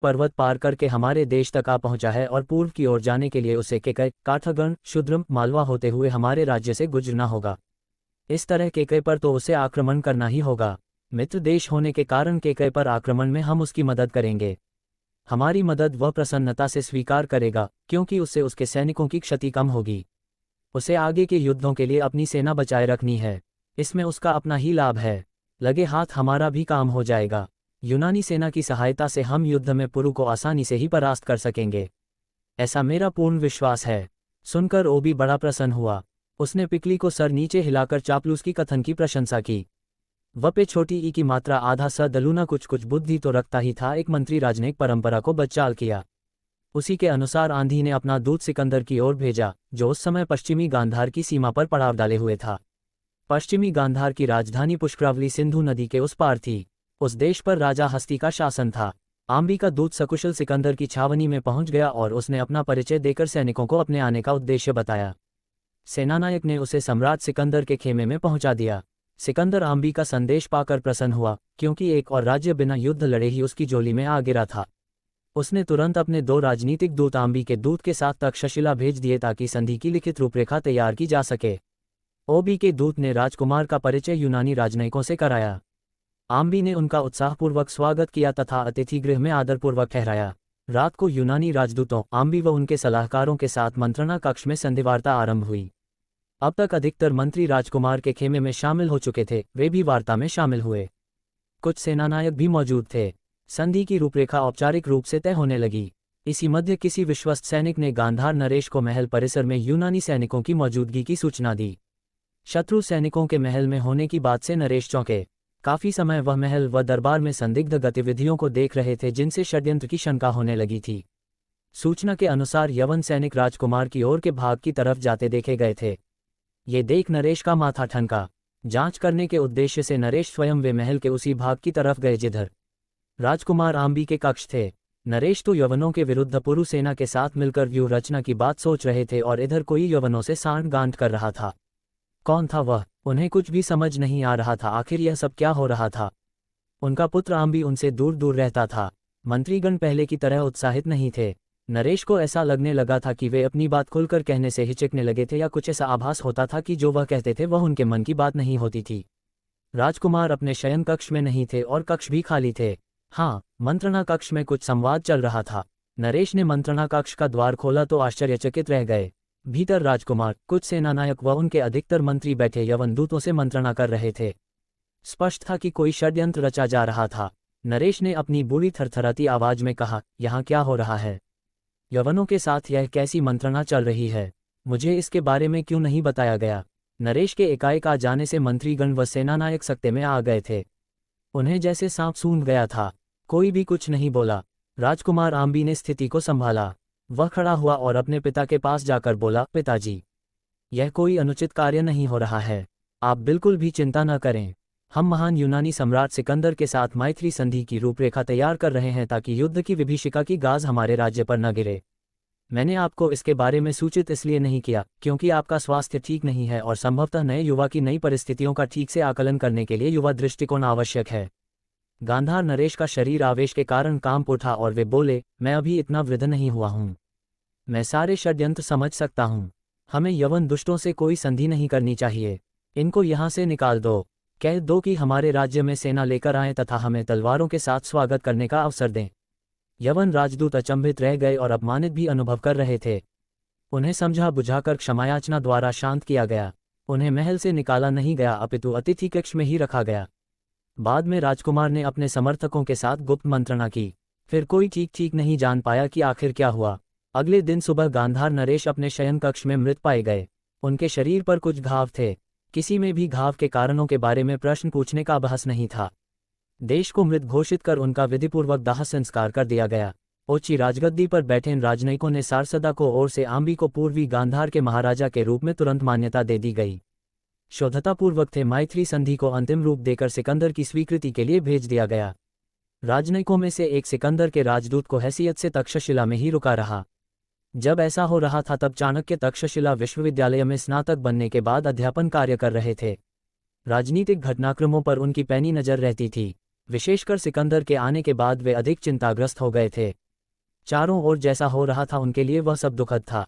पर्वत पार करके हमारे देश तक आ पहुंचा है और पूर्व की ओर जाने के लिए उसे केकय, काठगण, शूद्रम, मालवा होते हुए हमारे राज्य से गुजरना होगा। इस तरह केकय पर तो उसे आक्रमण करना ही होगा। मित्र देश होने के कारण केकय पर आक्रमण में हम उसकी मदद करेंगे। हमारी मदद वह प्रसन्नता से स्वीकार करेगा, क्योंकि उससे उसके सैनिकों की क्षति कम होगी। उसे आगे के युद्धों के लिए अपनी सेना बचाए रखनी है, इसमें उसका अपना ही लाभ है। लगे हाथ हमारा भी काम हो जाएगा। यूनानी सेना की सहायता से हम युद्ध में पुरु को आसानी से ही परास्त कर सकेंगे, ऐसा मेरा पूर्ण विश्वास है। सुनकर ओबी बड़ा प्रसन्न हुआ। उसने पिकली को सर नीचे हिलाकर चापलूस की कथन की प्रशंसा की। वह पे छोटी ई की मात्रा आधा स दलूना कुछ कुछ बुद्धि तो रखता ही था। एक मंत्री राजनयिक परंपरा को बदचाल किया। उसी के अनुसार आंधी ने अपना दूत सिकंदर की ओर भेजा, जो उस समय पश्चिमी गांधार की सीमा पर पड़ाव डाले हुए था। पश्चिमी गांधार की राजधानी पुष्करावली सिंधु नदी के उस पार थी। उस देश पर राजा हस्ती का शासन था। आम्बी का दूत सकुशल सिकंदर की छावनी में पहुंच गया और उसने अपना परिचय देकर सैनिकों को अपने आने का उद्देश्य बताया। सेनानायक ने उसे सम्राट सिकंदर के खेमे में पहुंचा दिया। सिकंदर आम्बी का संदेश पाकर प्रसन्न हुआ, क्योंकि एक और राज्य बिना युद्ध लड़े ही उसकी झोली में आ गिरा था। उसने तुरंत अपने 2 राजनीतिक दूत आम्बी के दूत के साथ तक्षशिला भेज दिए ताकि संधि की लिखित रूपरेखा तैयार की जा सके। ओबी के दूत ने राजकुमार का परिचय यूनानी राजनयिकों से कराया। आम्बी ने उनका उत्साहपूर्वक स्वागत किया तथा अतिथि गृह में आदरपूर्वक ठहराया। रात को यूनानी राजदूतों, आम्बी व उनके सलाहकारों के साथ मंत्रणा कक्ष में संधिवार्ता आरंभ हुई। अब तक अधिकतर मंत्री राजकुमार के खेमे में शामिल हो चुके थे, वे भी वार्ता में शामिल हुए। कुछ सेनानायक भी मौजूद थे। संधि की रूपरेखा औपचारिक रूप से तय होने लगी। इसी मध्य किसी विश्वस्त सैनिक ने गांधार नरेश को महल परिसर में यूनानी सैनिकों की मौजूदगी की सूचना दी। शत्रु सैनिकों के महल में होने की बात से नरेश चौंके। काफी समय वह महल व दरबार में संदिग्ध गतिविधियों को देख रहे थे, जिनसे षड्यंत्र की शंका होने लगी थी। सूचना के अनुसार यवन सैनिक राजकुमार की ओर के भाग की तरफ जाते देखे गए थे। ये देख नरेश का माथा ठनका। जांच करने के उद्देश्य से नरेश स्वयं वे महल के उसी भाग की तरफ गए जिधर राजकुमार आम्बी के कक्ष थे। नरेश तो यवनों के विरुद्ध पुरु सेना के साथ मिलकर व्यूह रचना की बात सोच रहे थे और इधर कोई यवनों से सांठ-गांठ कर रहा था। कौन था वह? उन्हें कुछ भी समझ नहीं आ रहा था। आखिर यह सब क्या हो रहा था? उनका पुत्र आम्बी उनसे दूर दूर रहता था। मंत्रीगण पहले की तरह उत्साहित नहीं थे। नरेश को ऐसा लगने लगा था कि वे अपनी बात खुलकर कहने से हिचकने लगे थे, या कुछ ऐसा आभास होता था कि जो वह कहते थे वह उनके मन की बात नहीं होती थी। राजकुमार अपने शयन कक्ष में नहीं थे और कक्ष भी खाली थे। हाँ, मंत्रणा कक्ष में कुछ संवाद चल रहा था। नरेश ने मंत्रणा कक्ष का द्वार खोला तो आश्चर्यचकित रह गए। भीतर राजकुमार, कुछ सेनानायक व उनके अधिकतर मंत्री बैठे यवन दूतों से मंत्रणा कर रहे थे। स्पष्ट था कि कोई षड्यंत्र रचा जा रहा था। नरेश ने अपनी बुरी थरथराती आवाज में कहा, यहाँ क्या हो रहा है? यवनों के साथ यह कैसी मंत्रणा चल रही है? मुझे इसके बारे में क्यों नहीं बताया गया? नरेश के एकाएक आ जाने से मंत्रीगण व सेनानायक सकते में आ गए थे। उन्हें जैसे सांप सूंघ गया था। कोई भी कुछ नहीं बोला। राजकुमार आम्बी ने स्थिति को संभाला। वह खड़ा हुआ और अपने पिता के पास जाकर बोला, पिताजी, यह कोई अनुचित कार्य नहीं हो रहा है। आप बिल्कुल भी चिंता न करें। हम महान यूनानी सम्राट सिकंदर के साथ मैत्री संधि की रूपरेखा तैयार कर रहे हैं ताकि युद्ध की विभीषिका की गाज हमारे राज्य पर न गिरे। मैंने आपको इसके बारे में सूचित इसलिए नहीं किया क्योंकि आपका स्वास्थ्य ठीक नहीं है और संभवतः नए युवा की नई परिस्थितियों का ठीक से आकलन करने के लिए युवा दृष्टिकोण आवश्यक है। गांधार नरेश का शरीर आवेश के कारण कांप उठा और वे बोले, मैं अभी इतना वृद्ध नहीं हुआ हूँ। मैं सारे षड्यंत्र समझ सकता हूँ। हमें यवन दुष्टों से कोई संधि नहीं करनी चाहिए। इनको यहाँ से निकाल दो। कह दो कि हमारे राज्य में सेना लेकर आएं तथा हमें तलवारों के साथ स्वागत करने का अवसर दें। यवन राजदूत अचंभित रह गए और अपमानित भी अनुभव कर रहे थे। उन्हें समझा बुझाकर क्षमायाचना द्वारा शांत किया गया। उन्हें महल से निकाला नहीं गया अपितु अतिथि कक्ष में ही रखा गया। बाद में राजकुमार ने अपने समर्थकों के साथ गुप्त मंत्रणा की। फिर कोई ठीक नहीं जान पाया कि आखिर क्या हुआ। अगले दिन सुबह गांधार नरेश अपने शयन कक्ष में मृत पाए गए। उनके शरीर पर कुछ घाव थे। किसी में भी घाव के कारणों के बारे में प्रश्न पूछने का बहस नहीं था। देश को मृत घोषित कर उनका विधिपूर्वक दाह संस्कार कर दिया गया। ओची राजगद्दी पर बैठे इन राजनयिकों ने सारसदा को ओर से आम्बी को पूर्वी गांधार के महाराजा के रूप में तुरंत मान्यता दे दी गई। शुद्धतापूर्वक थे मैत्री संधि को अंतिम रूप देकर सिकंदर की स्वीकृति के लिए भेज दिया गया। राजनयिकों में से एक सिकंदर के राजदूत को हैसियत से तक्षशिला में ही रुका रहा। जब ऐसा हो रहा था तब चाणक्य तक्षशिला विश्वविद्यालय में स्नातक बनने के बाद अध्यापन कार्य कर रहे थे। राजनीतिक घटनाक्रमों पर उनकी पैनी नजर रहती थी। विशेषकर सिकंदर के आने के बाद वे अधिक चिंताग्रस्त हो गए थे। चारों ओर जैसा हो रहा था उनके लिए वह सब दुखद था।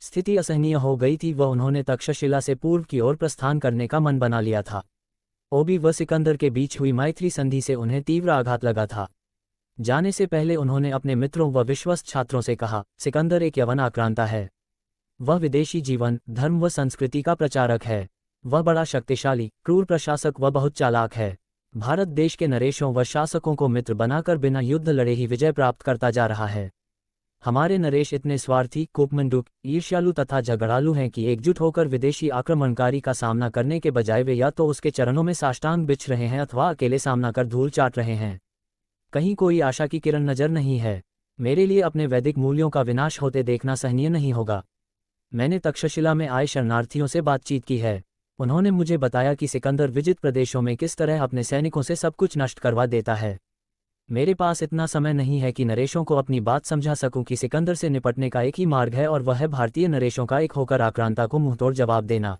स्थिति असहनीय हो गई थी। उन्होंने तक्षशिला से पूर्व की ओर प्रस्थान करने का मन बना लिया था। ओबी व सिकंदर के बीच हुई मैत्री संधि से उन्हें तीव्र आघात लगा था। जाने से पहले उन्होंने अपने मित्रों व विश्वस्त छात्रों से कहा, सिकंदर एक यवन आक्रांता है। वह विदेशी जीवन, धर्म व संस्कृति का प्रचारक है। वह बड़ा शक्तिशाली, क्रूर प्रशासक व बहुत चालाक है। भारत देश के नरेशों व शासकों को मित्र बनाकर बिना युद्ध लड़े ही विजय प्राप्त करता जा रहा है। हमारे नरेश इतने स्वार्थी, कोपमंडूक, ईर्ष्यालु तथा झगड़ालू हैं कि एकजुट होकर विदेशी आक्रमणकारी का सामना करने के बजाय वे या तो उसके चरणों में साष्टांग बिछ रहे हैं अथवा अकेले सामना कर धूल चाट रहे हैं। कहीं कोई आशा की किरण नजर नहीं है। मेरे लिए अपने वैदिक मूल्यों का विनाश होते देखना सहनीय नहीं होगा। मैंने तक्षशिला में आए शरणार्थियों से बातचीत की है। उन्होंने मुझे बताया कि सिकंदर विजित प्रदेशों में किस तरह अपने सैनिकों से सब कुछ नष्ट करवा देता है। मेरे पास इतना समय नहीं है कि नरेशों को अपनी बात समझा सकूं कि सिकंदर से निपटने का एक ही मार्ग है और वह है भारतीय नरेशों का एक होकर आक्रांता को मुंहतोड़ जवाब देना।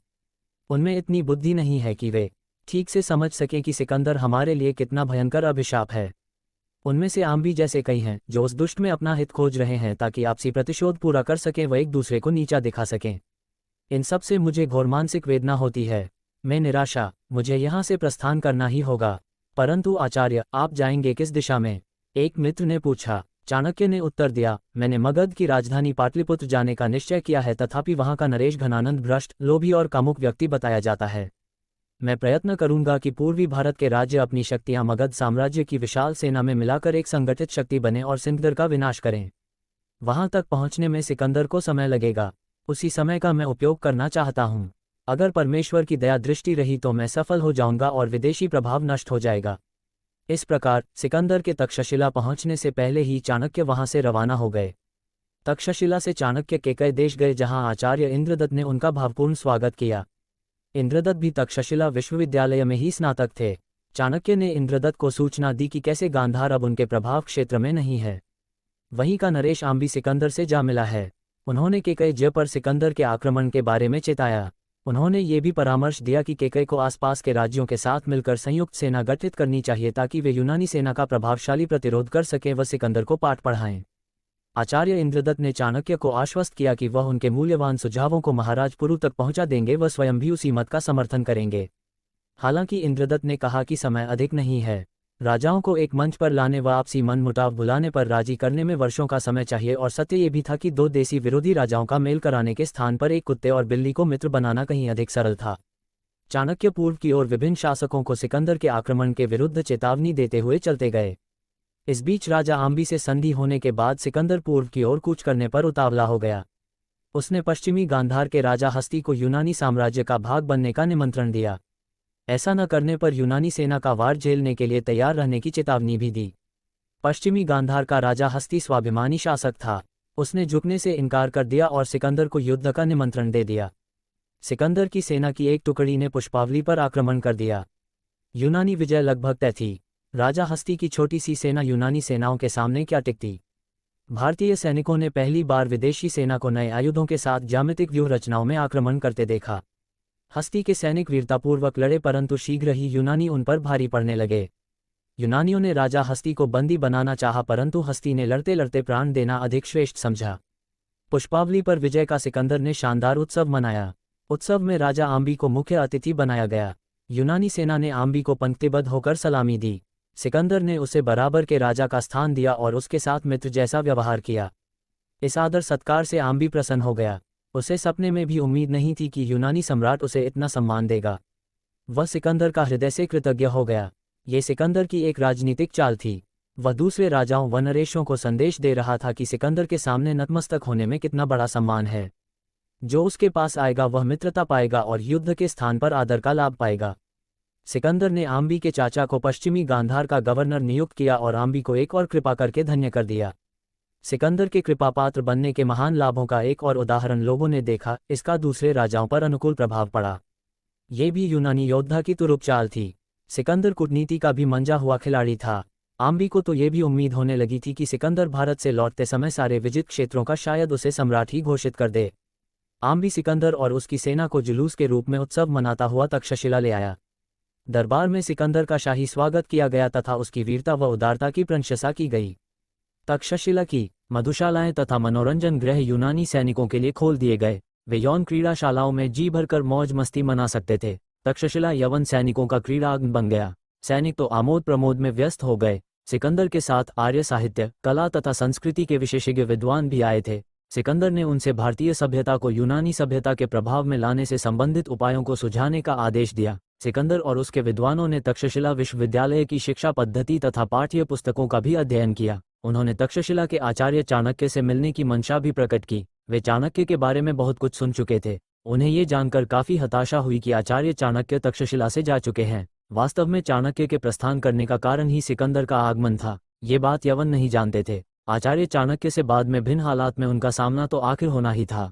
उनमें इतनी बुद्धि नहीं है कि वे ठीक से समझ सकें कि सिकंदर हमारे लिए कितना भयंकर अभिशाप है। उनमें से आम्बी जैसे कई हैं जो उस दुष्ट में अपना हित खोज रहे हैं ताकि आपसी प्रतिशोध पूरा कर सकें व एक दूसरे को नीचा दिखा सकें। इन सब से मुझे घोर मानसिक वेदना होती है। मैं निराशा, मुझे यहाँ से प्रस्थान करना ही होगा। परंतु आचार्य, आप जाएंगे किस दिशा में? एक मित्र ने पूछा। चाणक्य ने उत्तर दिया, मैंने मगध की राजधानी पाटलिपुत्र जाने का निश्चय किया है, तथापि वहाँ का नरेश घनानंद भ्रष्ट, लोभी और कामुक व्यक्ति बताया जाता है। मैं प्रयत्न करूंगा कि पूर्वी भारत के राज्य अपनी शक्तियां मगध साम्राज्य की विशाल सेना में मिलाकर एक संगठित शक्ति बने और सिकंदर का विनाश करें। वहां तक पहुंचने में सिकंदर को समय लगेगा। उसी समय का मैं उपयोग करना चाहता हूं। अगर परमेश्वर की दया दृष्टि रही तो मैं सफल हो जाऊंगा और विदेशी प्रभाव नष्ट हो जाएगा। इस प्रकार सिकंदर के तक्षशिला पहुंचने से पहले ही चाणक्य वहां से रवाना हो गए। तक्षशिला से चाणक्य केकय देश गए, जहां आचार्य इंद्रदत्त ने उनका भावपूर्ण स्वागत किया। इंद्रदत्त भी तक्षशिला विश्वविद्यालय में ही स्नातक थे। चाणक्य ने इंद्रदत्त को सूचना दी कि कैसे गांधार अब उनके प्रभाव क्षेत्र में नहीं है। वहीं का नरेश आम्बी सिकंदर से जा मिला है। उन्होंने केकय जय पर सिकंदर के आक्रमण के बारे में चेताया। उन्होंने ये भी परामर्श दिया कि केकय को आसपास के राज्यों के साथ मिलकर संयुक्त सेना गठित करनी चाहिए ताकि वे यूनानी सेना का प्रभावशाली प्रतिरोध कर सकें व सिकंदर को पाठ पढ़ाएं। आचार्य इंद्रदत्त ने चाणक्य को आश्वस्त किया कि वह उनके मूल्यवान सुझावों को महाराज पुरु तक पहुंचा देंगे व स्वयं भी उसी मत का समर्थन करेंगे। हालांकि इंद्रदत्त ने कहा कि समय अधिक नहीं है। राजाओं को एक मंच पर लाने व आपसी मन मुटाव भुलाने पर राजी करने में वर्षों का समय चाहिए, और सत्य ये भी था कि दो देसी विरोधी राजाओं का मेल कराने के स्थान पर एक कुत्ते और बिल्ली को मित्र बनाना कहीं अधिक सरल था। चाणक्य पूर्व की ओर विभिन्न शासकों को सिकंदर के आक्रमण के विरुद्ध चेतावनी देते हुए चलते गए। इस बीच राजा आम्बी से संधि होने के बाद सिकंदर पूर्व की ओर कूच करने पर उतावला हो गया। उसने पश्चिमी गांधार के राजा हस्ती को यूनानी साम्राज्य का भाग बनने का निमंत्रण दिया। ऐसा न करने पर यूनानी सेना का वार झेलने के लिए तैयार रहने की चेतावनी भी दी। पश्चिमी गांधार का राजा हस्ती स्वाभिमानी शासक था। उसने झुकने से इनकार कर दिया और सिकंदर को युद्ध का निमंत्रण दे दिया। सिकंदर की सेना की एक टुकड़ी ने पुष्पावली पर आक्रमण कर दिया। यूनानी विजय लगभग तय थी। राजा हस्ती की छोटी सी सेना यूनानी सेनाओं के सामने क्या टिकती। भारतीय सैनिकों ने पहली बार विदेशी सेना को नए आयुधों के साथ ज्यामितिक व्यूह रचनाओं में आक्रमण करते देखा। हस्ती के सैनिक वीरतापूर्वक लड़े, परंतु शीघ्र ही यूनानी उन पर भारी पड़ने लगे। यूनानियों ने राजा हस्ती को बंदी बनाना चाहा, परंतु हस्ती ने लड़ते लड़ते प्राण देना अधिक श्रेष्ठ समझा। पुष्पावली पर विजय का सिकंदर ने शानदार उत्सव मनाया। उत्सव में राजा आम्बी को मुख्य अतिथि बनाया गया। यूनानी सेना ने आम्बी को पंक्तिबद्ध होकर सलामी दी। सिकंदर ने उसे बराबर के राजा का स्थान दिया और उसके साथ मित्र जैसा व्यवहार किया। इस आदर सत्कार से आम्बी प्रसन्न हो गया। उसे सपने में भी उम्मीद नहीं थी कि यूनानी सम्राट उसे इतना सम्मान देगा। वह सिकंदर का हृदय से कृतज्ञ हो गया। ये सिकंदर की एक राजनीतिक चाल थी। वह दूसरे राजाओं व नरेशों को संदेश दे रहा था कि सिकंदर के सामने नतमस्तक होने में कितना बड़ा सम्मान है। जो उसके पास आएगा वह मित्रता पाएगा और युद्ध के स्थान पर आदर का लाभ पाएगा। सिकंदर ने आम्बी के चाचा को पश्चिमी गांधार का गवर्नर नियुक्त किया और आम्बी को एक और कृपा करके धन्य कर दिया। सिकंदर के कृपापात्र बनने के महान लाभों का एक और उदाहरण लोगों ने देखा। इसका दूसरे राजाओं पर अनुकूल प्रभाव पड़ा। ये भी यूनानी योद्धा की तुरुप चाल थी। सिकंदर कूटनीति का भी मंजा हुआ खिलाड़ी था। आम्बी को तो ये भी उम्मीद होने लगी थी कि सिकंदर भारत से लौटते समय सारे विजित क्षेत्रों का शायद उसे सम्राट ही घोषित कर दे। आम्बी सिकंदर और उसकी सेना को जुलूस के रूप में उत्सव मनाता हुआ तक्षशिला ले आया। दरबार में सिकंदर का शाही स्वागत किया गया तथा उसकी वीरता व उदारता की प्रशंसा की गई। तक्षशिला की मधुशालाएं तथा मनोरंजन गृह यूनानी सैनिकों के लिए खोल दिए गए। वे यौन क्रीड़ाशालाओं में जी भरकर मौज मस्ती मना सकते थे। तक्षशिला यवन सैनिकों का क्रीड़ांगन बन गया। सैनिक तो आमोद प्रमोद में व्यस्त हो गए। सिकंदर के साथ आर्य साहित्य, कला तथा संस्कृति के विशेषज्ञ विद्वान भी आए थे। सिकंदर ने उनसे भारतीय सभ्यता को यूनानी सभ्यता के प्रभाव में लाने से संबंधित उपायों को सुझाने का आदेश दिया। सिकंदर और उसके विद्वानों ने तक्षशिला विश्वविद्यालय की शिक्षा पद्धति तथा पाठ्य पुस्तकों का भी अध्ययन किया। उन्होंने तक्षशिला के आचार्य चाणक्य से मिलने की मंशा भी प्रकट की। वे चाणक्य के बारे में बहुत कुछ सुन चुके थे। उन्हें ये जानकर काफी हताशा हुई कि आचार्य चाणक्य तक्षशिला से जा चुके हैं। वास्तव में चाणक्य के प्रस्थान करने का कारण ही सिकंदर का आगमन था। ये बात यवन नहीं जानते थे। आचार्य चाणक्य से बाद में भिन्न हालात में उनका सामना तो आखिर होना ही था।